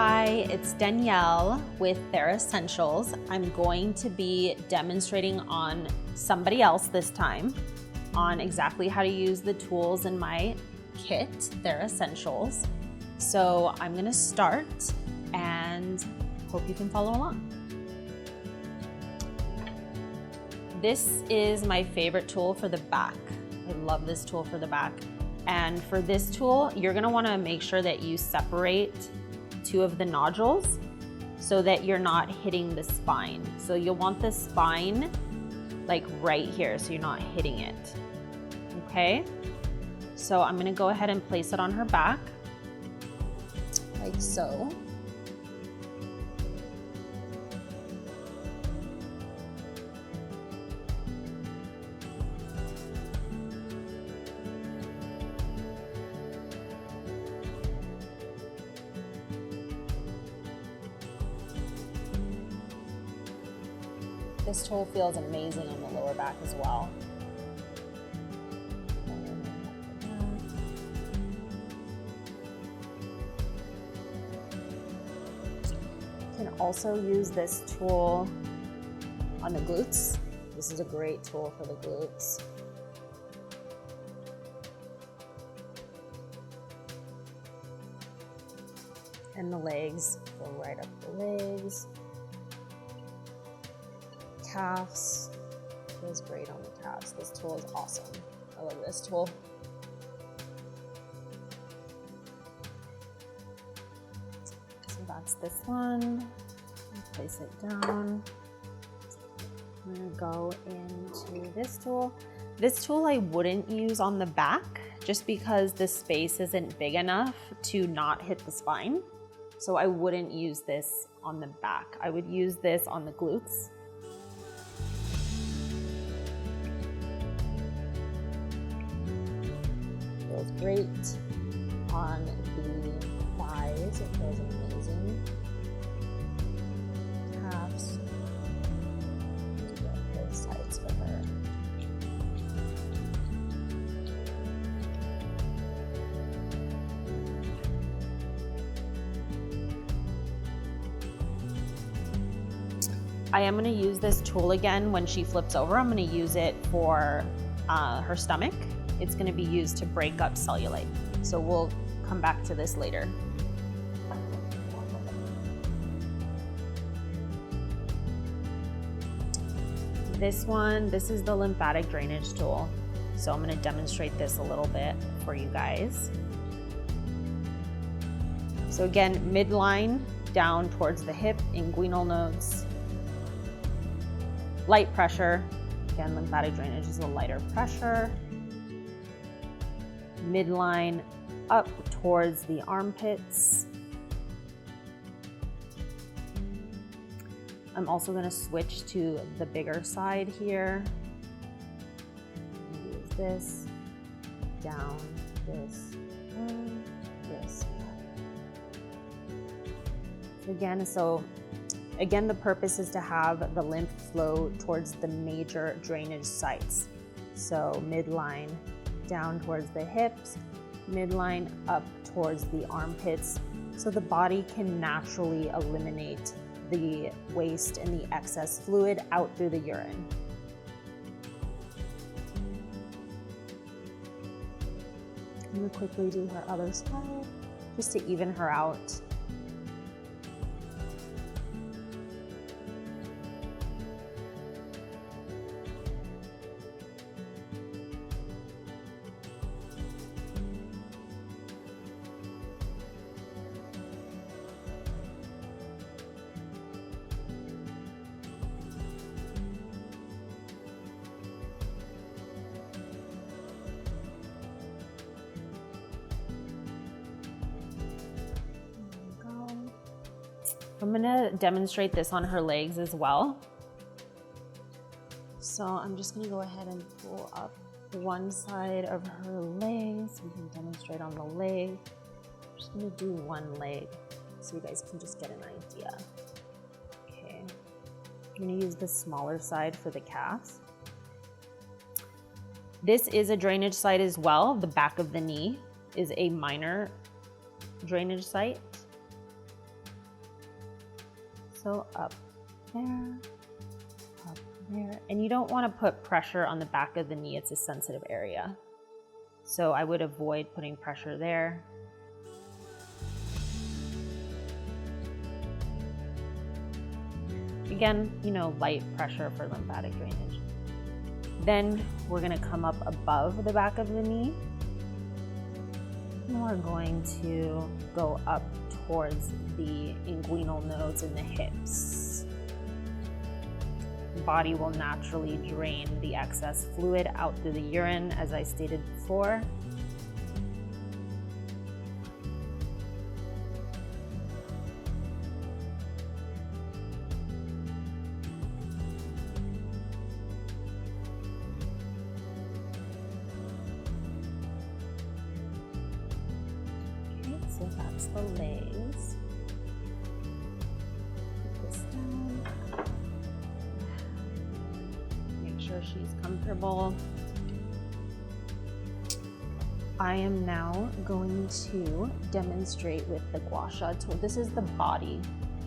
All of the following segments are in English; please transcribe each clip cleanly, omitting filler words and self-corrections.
Hi, it's Danielle with Therasentials. I'm going to be demonstrating on somebody else this time on exactly how to use the tools in my kit, Therasentials. So I'm gonna start and hope you can follow along. This is my favorite tool for the back. I love this tool for the back. And for this tool, you're gonna wanna make sure that you separate two of the nodules so that you're not hitting the spine. So you'll want the spine like right here so you're not hitting it, okay? So I'm gonna go ahead and place it on her back, like so. This tool feels amazing on the lower back as well. You can also use this tool on the glutes. This is a great tool for the glutes. And the legs, go right up the legs. Calves, feels great on the calves. This tool is awesome. I love this tool. So that's this one. Place it down. I'm gonna go into this tool. This tool I wouldn't use on the back just because the space isn't big enough to not hit the spine. So I wouldn't use this on the back. I would use this on the glutes. Feels great on the thighs, it feels amazing. Calves, both sides for her. I am going to use this tool again when she flips over. I'm going to use it for her stomach. It's going to be used to break up cellulite. So we'll come back to this later. This is the lymphatic drainage tool. So I'm going to demonstrate this a little bit for you guys. So again, midline down towards the hip, inguinal nodes. Light pressure. Again, lymphatic drainage is a lighter pressure. Midline up towards the armpits. I'm also going to switch to the bigger side here. Use this, down, this, and this. Again, the purpose is to have the lymph flow towards the major drainage sites. So midline down towards the hips, midline up towards the armpits, so the body can naturally eliminate the waste and the excess fluid out through the urine. I'm going to quickly do her other side just to even her out. I'm gonna demonstrate this on her legs as well. So I'm just gonna go ahead and pull up one side of her legs. We can demonstrate on the leg. I'm just gonna do one leg so you guys can just get an idea. Okay, I'm gonna use the smaller side for the calves. This is a drainage site as well. The back of the knee is a minor drainage site. So up there, up there. And you don't want to put pressure on the back of the knee. It's a sensitive area. So I would avoid putting pressure there. Again, you know, light pressure for lymphatic drainage. Then we're going to come up above the back of the knee. And we're going to go up towards the inguinal nodes and the hips. The body will naturally drain the excess fluid out through the urine, as I stated before. So that's the legs. Put this down. Make sure she's comfortable. I am now going to demonstrate with the gua sha tool. This is the body.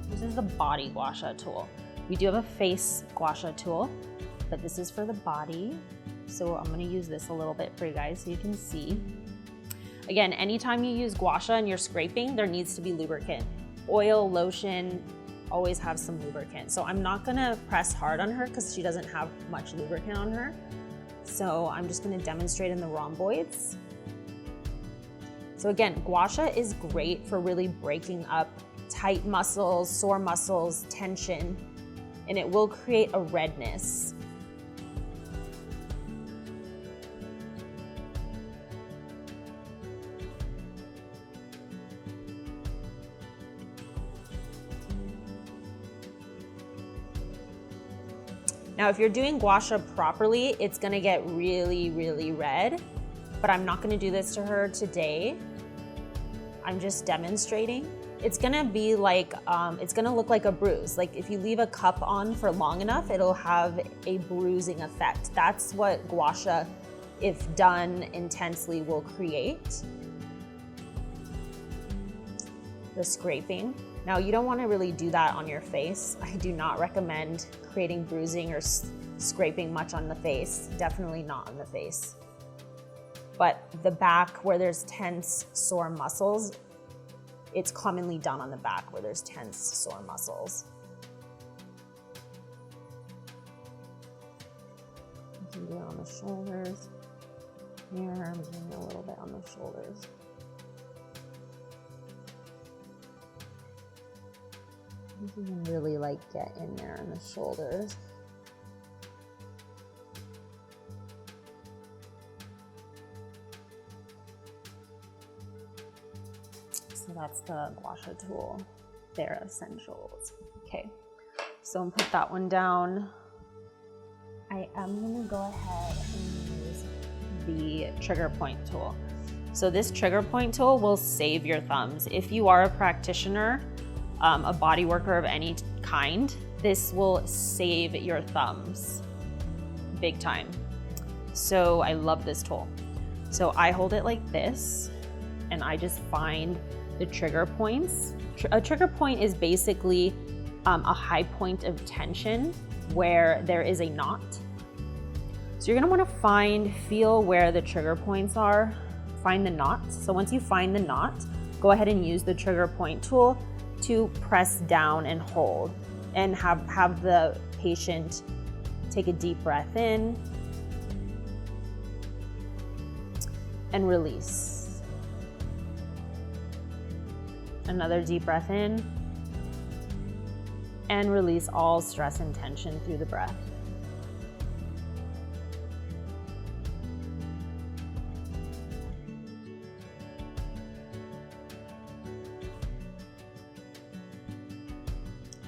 This is the body gua sha tool. We do have a face gua sha tool, but this is for the body. So I'm going to use this a little bit for you guys so you can see. Again, anytime you use gua sha and you're scraping, there needs to be lubricant. Oil, lotion, always have some lubricant. So I'm not gonna press hard on her because she doesn't have much lubricant on her. So I'm just gonna demonstrate in the rhomboids. So again, gua sha is great for really breaking up tight muscles, sore muscles, tension, and it will create a redness. Now, if you're doing gua sha properly, it's gonna get really, really red, but I'm not gonna do this to her today. I'm just demonstrating. It's gonna be like, it's gonna look like a bruise. Like if you leave a cup on for long enough, it'll have a bruising effect. That's what gua sha, if done intensely, will create. The scraping. Now, you don't want to really do that on your face. I do not recommend creating bruising or scraping much on the face. Definitely not on the face. But the back where there's tense, sore muscles, it's commonly done on the back where there's tense, sore muscles. You can do it on the shoulders. Here, I'm doing a little bit on the shoulders. You can really like get in there on the shoulders. So that's the gua sha tool, Therasentials. Okay, so I'm put that one down. I am gonna go ahead and use the trigger point tool. So this trigger point tool will save your thumbs. If you are a practitioner, a body worker of any kind, this will save your thumbs big time. So I love this tool. So I hold it like this and I just find the trigger points. A trigger point is basically a high point of tension where there is a knot. So you're gonna wanna feel where the trigger points are, find the knot. So once you find the knot, go ahead and use the trigger point tool to press down and hold, and have the patient take a deep breath in and release. Another deep breath in and release all stress and tension through the breath.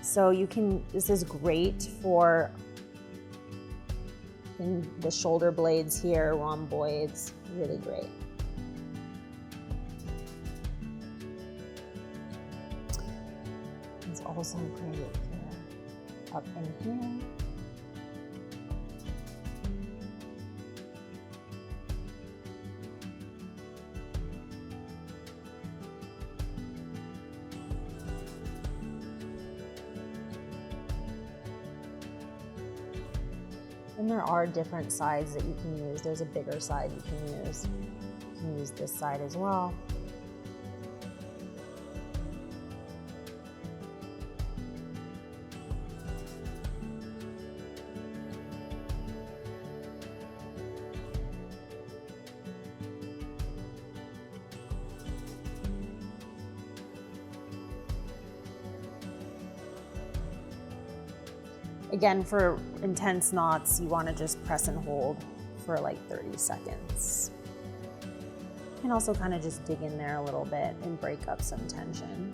So this is great for in the shoulder blades here, rhomboids, really great. It's also great for up in here. And there are different sides that you can use. There's a bigger side you can use. You can use this side as well. Again, for intense knots, you want to just press and hold for like 30 seconds. You can also kind of just dig in there a little bit and break up some tension.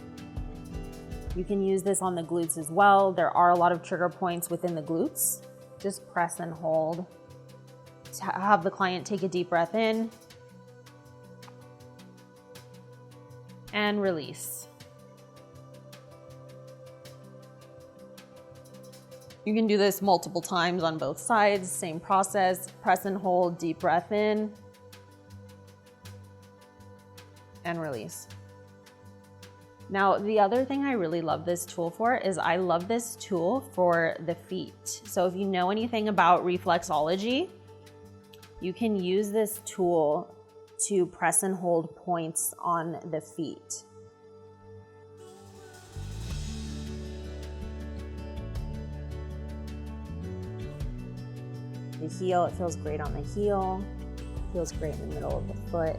You can use this on the glutes as well. There are a lot of trigger points within the glutes. Just press and hold. Have the client take a deep breath in and release. You can do this multiple times on both sides, same process. Press and hold, deep breath in, and release. Now, the other thing I really love this tool for is I love this tool for the feet. So if you know anything about reflexology, you can use this tool to press and hold points on the feet. The heel, it feels great on the heel. It feels great in the middle of the foot.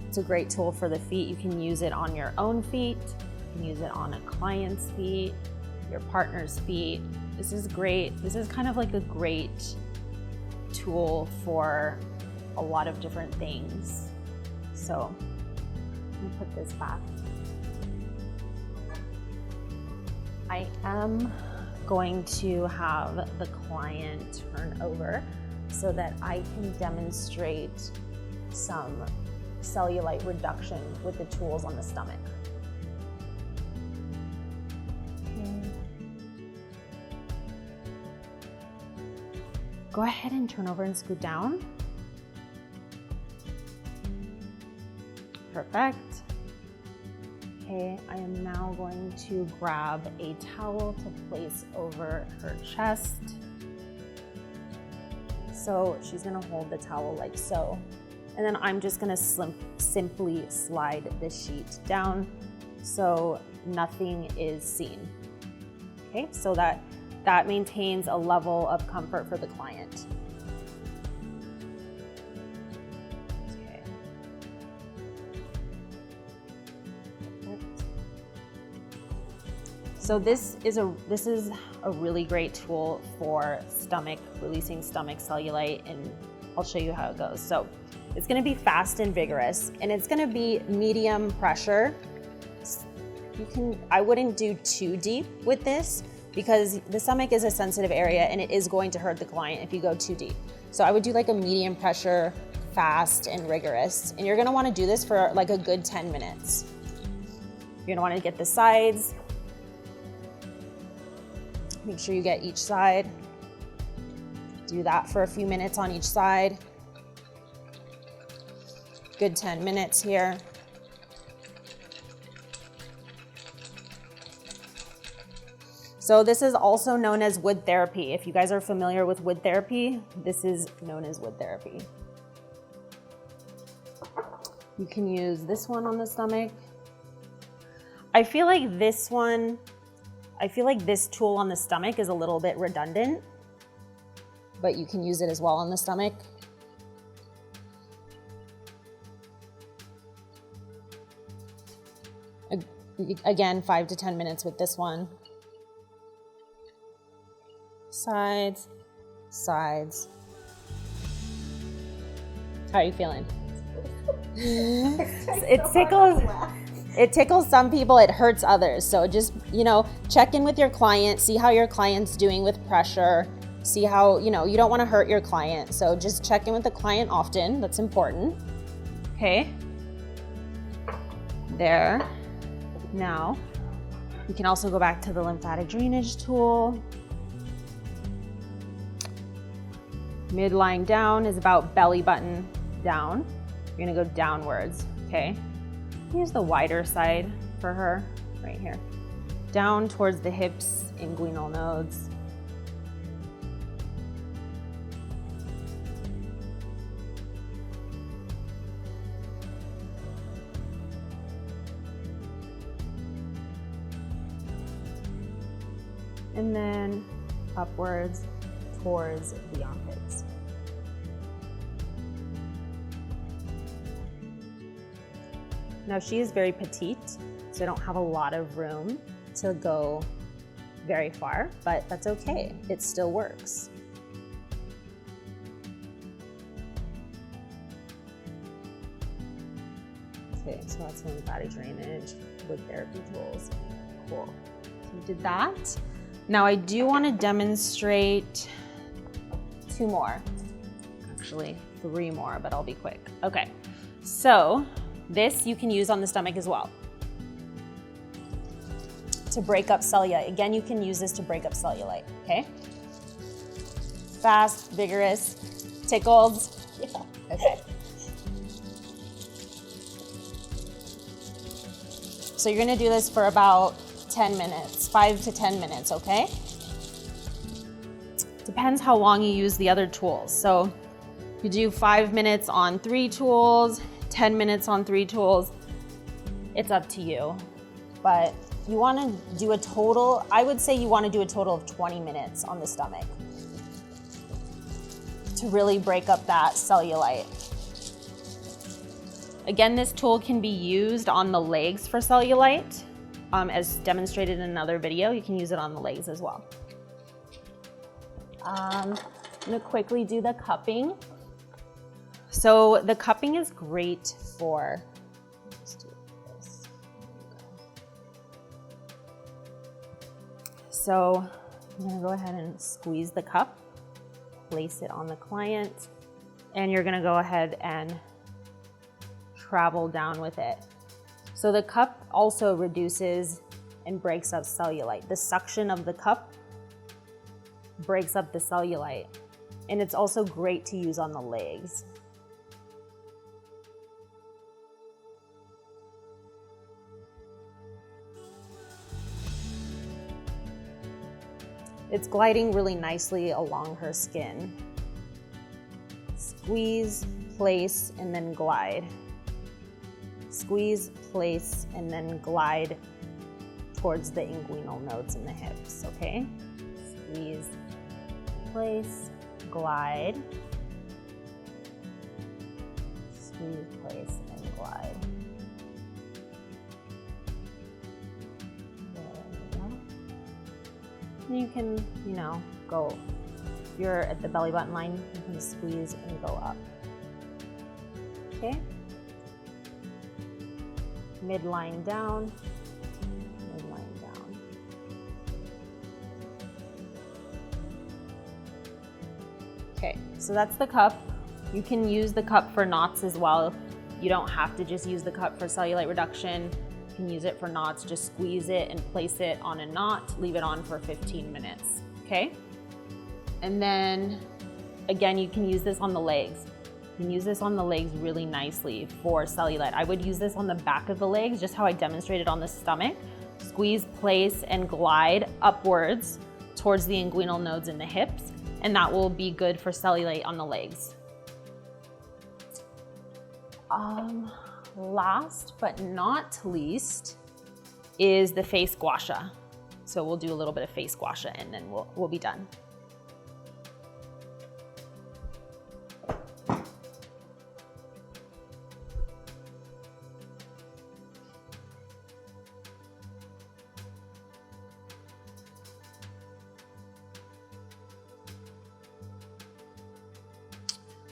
It's a great tool for the feet. You can use it on your own feet. You can use it on a client's feet, your partner's feet. This is great. This is kind of like a great tool for a lot of different things. So let me put this back. I am going to have the client turn over so that I can demonstrate some cellulite reduction with the tools on the stomach. Go ahead and turn over and scoot down. Perfect. Okay, I am now going to grab a towel to place over her chest. So she's gonna hold the towel like so. And then I'm just gonna simply slide the sheet down so nothing is seen. Okay, so that maintains a level of comfort for the client. Okay. Perfect. So this is a really great tool for releasing stomach cellulite, and I'll show you how it goes. So it's gonna be fast and vigorous, and it's gonna be medium pressure. I wouldn't do too deep with this, because the stomach is a sensitive area and it is going to hurt the client if you go too deep. So I would do like a medium pressure, fast and rigorous. And you're gonna wanna do this for like a good 10 minutes. You're gonna wanna get the sides. Make sure you get each side. Do that for a few minutes on each side. Good 10 minutes here. So this is also known as wood therapy. If you guys are familiar with wood therapy, this is known as wood therapy. You can use this one on the stomach. I feel like this tool on the stomach is a little bit redundant, but you can use it as well on the stomach. Again, 5 to 10 minutes with this one. Sides, sides. How are you feeling? It tickles some people, it hurts others. So just, check in with your client, see how your client's doing with pressure, see how, you don't want to hurt your client. So just check in with the client often. That's important. Okay. There. Now, you can also go back to the lymphatic drainage tool. Mid lying down is about belly button down. You're gonna go downwards, okay? Use the wider side for her, right here. Down towards the hips, inguinal nodes. And then upwards towards the armpits. Now she is very petite, so I don't have a lot of room to go very far, but that's okay. It still works. Okay, so that's lymphatic drainage with therapy tools. Cool. So we did that. Now I do want to demonstrate 2 more, actually 3 more, but I'll be quick. Okay, so this you can use on the stomach as well to break up cellulite. Again, you can use this to break up cellulite, okay? Fast, vigorous, tickled. Yeah. Okay. So you're gonna do this for about 10 minutes, 5 to 10 minutes, okay? Depends how long you use the other tools. So you do 5 minutes on 3 tools, 10 minutes on 3 tools. It's up to you. But you wanna do a total, I would say you wanna do a total of 20 minutes on the stomach to really break up that cellulite. Again, this tool can be used on the legs for cellulite. As demonstrated in another video, you can use it on the legs as well. I'm gonna quickly do the cupping. So the cupping is great for, let's do this. So I'm gonna go ahead and squeeze the cup, place it on the client, and you're gonna go ahead and travel down with it. So the cup also reduces and breaks up cellulite. The suction of the cup breaks up the cellulite, and it's also great to use on the legs. It's gliding really nicely along her skin. Squeeze, place, and then glide. Squeeze, place, and then glide towards the inguinal nodes in the hips, okay? Squeeze, place, glide. Squeeze, place, and glide. You can, go, if you're at the belly button line, you can squeeze and go up, okay? Mid lying down, mid lying down. Okay, so that's the cup. You can use the cup for knots as well. You don't have to just use the cup for cellulite reduction. You can use it for knots. Just squeeze it and place it on a knot, leave it on for 15 minutes, okay? And then, again, you can use this on the legs. You can use this on the legs really nicely for cellulite. I would use this on the back of the legs, just how I demonstrated on the stomach. Squeeze, place, and glide upwards towards the inguinal nodes in the hips, and that will be good for cellulite on the legs. Last but not least is the face gua sha. So we'll do a little bit of face gua sha and then we'll be done.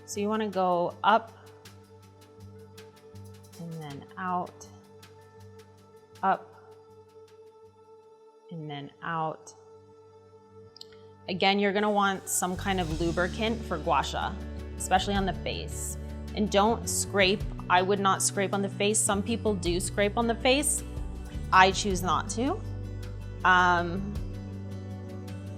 So you want to go up and then out, up and then out. Again, you're going to want some kind of lubricant for gua sha, especially on the face. And don't scrape. I would not scrape on the face. Some people do scrape on the face. I choose not to.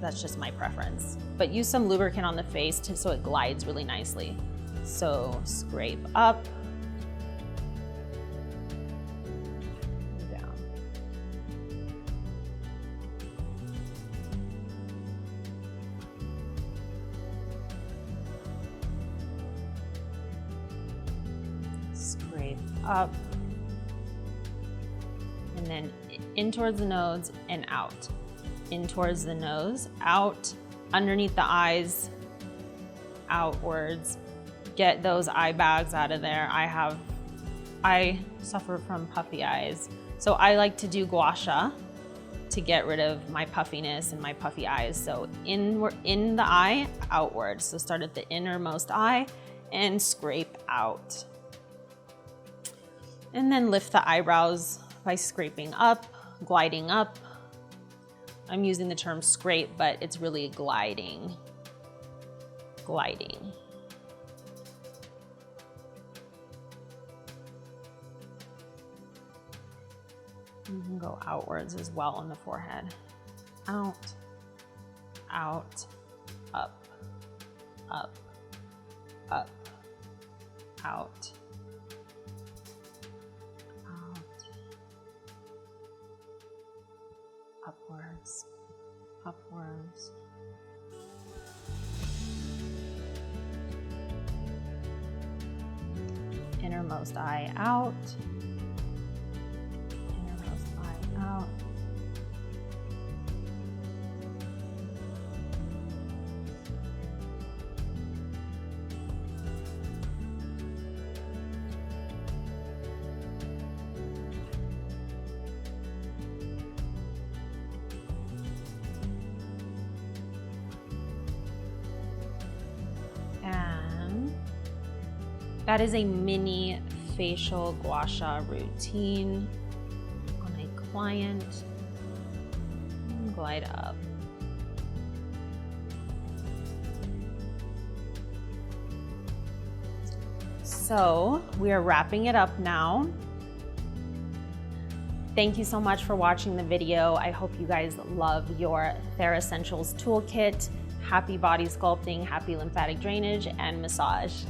That's just my preference. but use some lubricant on the face so it glides really nicely. So scrape up, down. Scrape up, and then in towards the nose and out. In towards the nose, out, underneath the eyes, outwards. Get those eye bags out of there. I suffer from puffy eyes. So I like to do gua sha to get rid of my puffiness and my puffy eyes. So in the eye, outward. So start at the innermost eye and scrape out. And then lift the eyebrows by scraping up, gliding up. I'm using the term scrape, but it's really gliding. Gliding. You can go outwards as well on the forehead. Out, out, up, up, up, out, out, upwards, upwards. Innermost eye out. Innermost eye out. That is a mini facial gua sha routine on a client. And glide up. So we are wrapping it up now. Thank you so much for watching the video. I hope you guys love your Therasentials toolkit. Happy body sculpting, happy lymphatic drainage, and massage.